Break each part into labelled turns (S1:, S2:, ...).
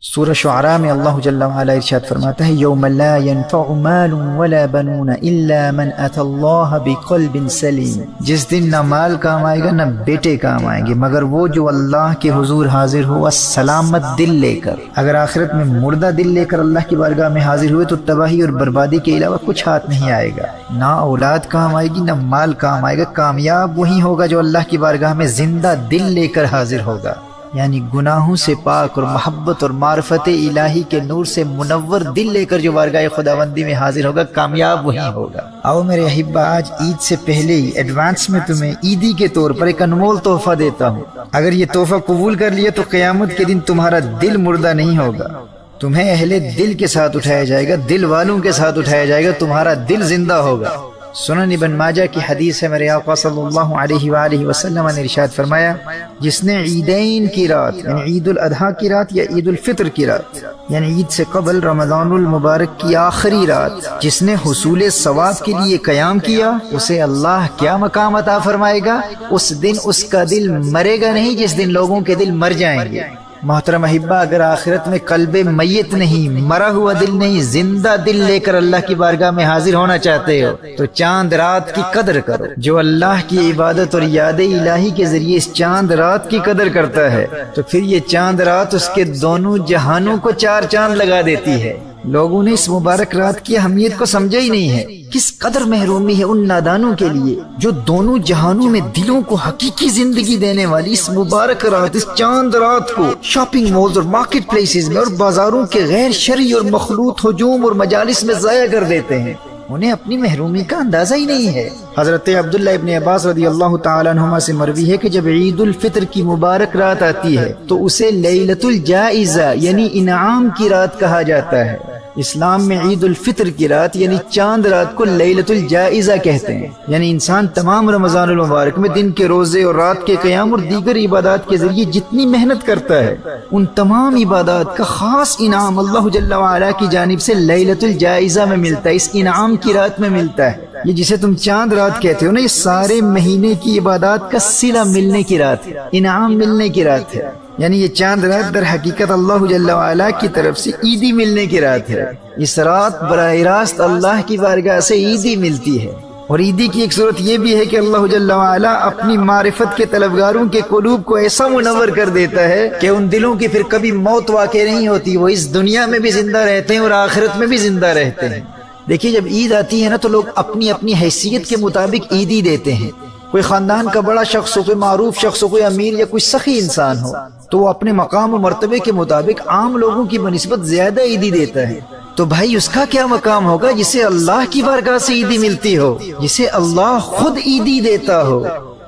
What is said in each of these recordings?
S1: سورہ شعراء میں اللہ جل وعلا ارشاد فرماتا ہے یوم لا ينفع مال ولا بنون الا من اتى اللہ بقلب سلیم، جس دن نہ مال کام آئے گا نہ بیٹے کام آئیں گے مگر وہ جو اللہ کے حضور حاضر ہوا سلامت دل لے کر۔ اگر آخرت میں مردہ دل لے کر اللہ کی بارگاہ میں حاضر ہوئے تو تباہی اور بربادی کے علاوہ کچھ ہاتھ نہیں آئے گا، نہ اولاد کام آئے گی نہ مال کام آئے گا۔ کامیاب وہی ہوگا جو اللہ کی بارگاہ میں زندہ دل لے کر حاضر ہوگا، یعنی گناہوں سے پاک اور محبت اور معرفت الہی کے نور سے منور دل لے کر جو بارگاہ خداوندی میں حاضر ہوگا کامیاب وہی ہوگا۔ آؤ میرے احبہ، آج عید سے پہلے ہی ایڈوانس میں تمہیں عیدی کے طور پر ایک انمول تحفہ دیتا ہوں۔ اگر یہ تحفہ قبول کر لیا تو قیامت کے دن تمہارا دل مردہ نہیں ہوگا، تمہیں اہل دل کے ساتھ اٹھایا جائے گا، دل والوں کے ساتھ اٹھایا جائے گا، تمہارا دل زندہ ہوگا۔ سنن ابن ماجہ کی حدیث ہے، میرے آقا صلی اللہ علیہ وآلہ وسلم نے ارشاد فرمایا، جس نے عیدین کی رات یعنی عید الاضحیٰ کی رات یا عید الفطر کی رات یعنی عید سے قبل رمضان المبارک کی آخری رات جس نے حصول ثواب کے لیے قیام کیا، اسے اللہ کیا مقام عطا فرمائے گا؟ اس دن اس کا دل مرے گا نہیں جس دن لوگوں کے دل مر جائیں گے۔ محترم احبہ، اگر آخرت میں قلب میت نہیں، مرا ہوا دل نہیں، زندہ دل لے کر اللہ کی بارگاہ میں حاضر ہونا چاہتے ہو تو چاند رات کی قدر کرو۔ جو اللہ کی عبادت اور یاد الہی کے ذریعے اس چاند رات کی قدر کرتا ہے تو پھر یہ چاند رات اس کے دونوں جہانوں کو چار چاند لگا دیتی ہے۔ لوگوں نے اس مبارک رات کی اہمیت کو سمجھا ہی نہیں ہے۔ کس قدر محرومی ہے ان نادانوں کے لیے جو دونوں جہانوں میں دلوں کو حقیقی زندگی دینے والی اس مبارک رات، اس چاند رات کو شاپنگ مالز اور مارکیٹ پلیسز میں اور بازاروں کے غیر شرعی اور مخلوط ہجوم اور مجالس میں ضائع کر دیتے ہیں۔ انہیں اپنی محرومی کا اندازہ ہی نہیں ہے۔ حضرت عبداللہ ابن عباس رضی اللہ تعالیٰ عنہما سے مروی ہے کہ جب عید الفطر کی مبارک رات آتی ہے تو اسے لیلۃ الجائزہ یعنی انعام کی رات کہا جاتا ہے۔ اسلام میں عید الفطر کی رات یعنی چاند رات کو لیلۃ الجائزہ کہتے ہیں، یعنی انسان تمام رمضان المبارک میں دن کے روزے اور رات کے قیام اور دیگر عبادات کے ذریعے جتنی محنت کرتا ہے ان تمام عبادات کا خاص انعام اللہ جل وعلا کی جانب سے لیلۃ الجائزہ میں ملتا ہے، اس انعام کی رات میں ملتا ہے۔ یہ جسے تم چاند رات کہتے ہو نا، یہ سارے مہینے کی عبادات کا صلہ ملنے کی رات ہے، انعام ملنے کی رات ہے۔ یعنی یہ چاند رات در حقیقت اللہ جل وعلا کی طرف سے عیدی ملنے کی رات ہے۔ اس رات براہ راست اللہ کی بارگاہ سے عیدی ملتی ہے۔ اور عیدی کی ایک صورت یہ بھی ہے کہ اللہ جل وعلا اپنی معرفت کے طلبگاروں کے قلوب کو ایسا منور کر دیتا ہے کہ ان دلوں کی پھر کبھی موت واقع نہیں ہوتی، وہ اس دنیا میں بھی زندہ رہتے ہیں اور آخرت میں بھی زندہ رہتے ہیں۔ دیکھیے، جب عید آتی ہے نا تو لوگ اپنی اپنی حیثیت کے مطابق عیدی دیتے ہیں۔ کوئی خاندان کا بڑا شخص ہو، کوئی معروف شخص ہو، کوئی امیر یا کوئی سخی انسان ہو تو وہ اپنے مقام و مرتبے کے مطابق عام لوگوں کی بنسبت زیادہ عیدی دیتا ہے۔ تو بھائی اس کا کیا مقام ہوگا جسے اللہ کی بارگاہ سے عیدی ملتی ہو، جسے اللہ خود عیدی دیتا ہو۔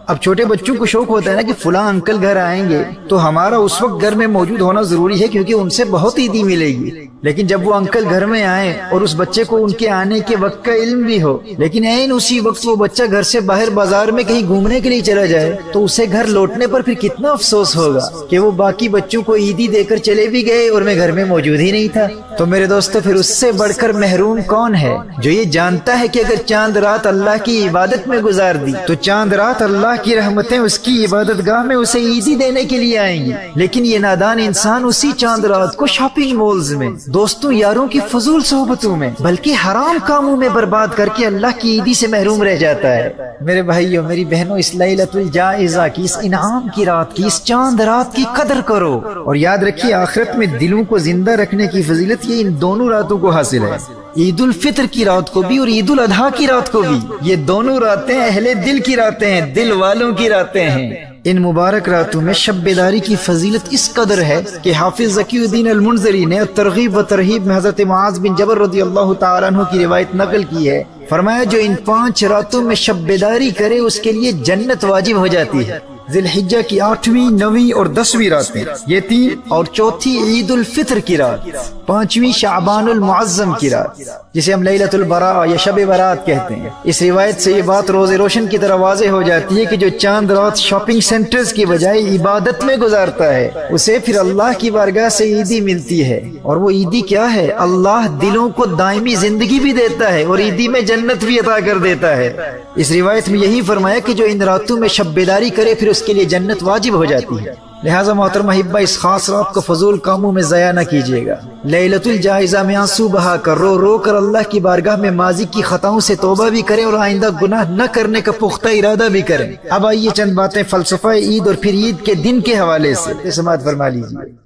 S1: اب چھوٹے بچوں کو شوق ہوتا ہے نا کہ فلاں انکل گھر آئیں گے تو ہمارا اس وقت گھر میں موجود ہونا ضروری ہے کیونکہ ان سے بہت عیدی ملے گی۔ لیکن جب وہ انکل گھر میں آئیں اور اس بچے کو ان کے آنے کے وقت کا علم بھی ہو لیکن عین اسی وقت وہ بچہ گھر سے باہر بازار میں کہیں گھومنے کے لیے چلا جائے تو اسے گھر لوٹنے پر پھر کتنا افسوس ہوگا کہ وہ باقی بچوں کو عیدی دے کر چلے بھی گئے اور میں گھر میں موجود ہی نہیں تھا۔ تو میرے دوستو، پھر اس سے بڑھ کر محروم کون ہے جو یہ جانتا ہے کہ اگر چاند رات اللہ کی عبادت میں گزار دی تو چاند رات اللہ کی رحمتیں اس کی عبادت گاہ میں اسے عیدی دینے کے لیے آئیں گی۔ لیکن یہ نادان انسان اسی چاند رات کو شاپنگ مالز میں، دوستوں یاروں کی فضول صحبتوں میں، بلکہ حرام کاموں میں برباد کر کے اللہ کی عیدی سے محروم رہ جاتا ہے۔ میرے بھائیوں، میری بہنوں، اس لیلۃ الجائزہ کی، اس انعام کی رات کی، اس چاند رات کی قدر کرو اور یاد رکھیے آخرت میں دلوں کو زندہ رکھنے کی فضیلت یہ ان دونوں راتوں کو حاصل ہے، عید الفطر کی رات کو بھی اور عید الاضحیٰ کی رات کو بھی۔ یہ دونوں راتیں اہل دل کی راتیں ہیں، دل والوں کی راتیں ہیں۔ ان مبارک راتوں میں شب بیداری کی فضیلت اس قدر ہے کہ حافظ ذکی الدین المنذری نے ترغیب و ترہیب میں حضرت معاذ بن جبل رضی اللہ تعالیٰ عنہ کی روایت نقل کی ہے۔ فرمایا جو ان 5 راتوں میں شب بیداری کرے اس کے لیے جنت واجب ہو جاتی ہے۔ ذی الحجہ کی 8ویں، 9ویں اور 10ویں راتیں، یہ 3، اور چوتھی عید الفطر کی رات، 5ویں شعبان المعظم کی رات جسے ہم لیلۃ البراء یا شب برات کہتے ہیں۔ اس روایت سے یہ بات روز روشن کی طرح واضح ہو جاتی ہے کہ جو چاند رات شاپنگ سینٹرز کی بجائے عبادت میں گزارتا ہے اسے پھر اللہ کی بارگاہ سے عیدی ملتی ہے۔ اور وہ عیدی کیا ہے؟ اللہ دلوں کو دائمی زندگی بھی دیتا ہے اور عیدی میں جنت بھی عطا کر دیتا ہے۔ اس روایت میں یہی فرمایا کہ جو ان راتوں میں شب بیداری کرے پھر اس کے لیے جنت واجب ہو جاتی ہے۔ لہٰذا محترم احبہ اس خاص رات کو فضول کاموں میں ضائع نہ کیجیے گا۔ لیلۃ الجائزہ میں آنسو بہا کر رو رو کر اللہ کی بارگاہ میں ماضی کی خطاؤں سے توبہ بھی کریں اور آئندہ گناہ نہ کرنے کا پختہ ارادہ بھی کریں۔ اب آئیے چند باتیں فلسفہ عید اور پھر عید کے دن کے حوالے سے سماعت فرما لیجیے۔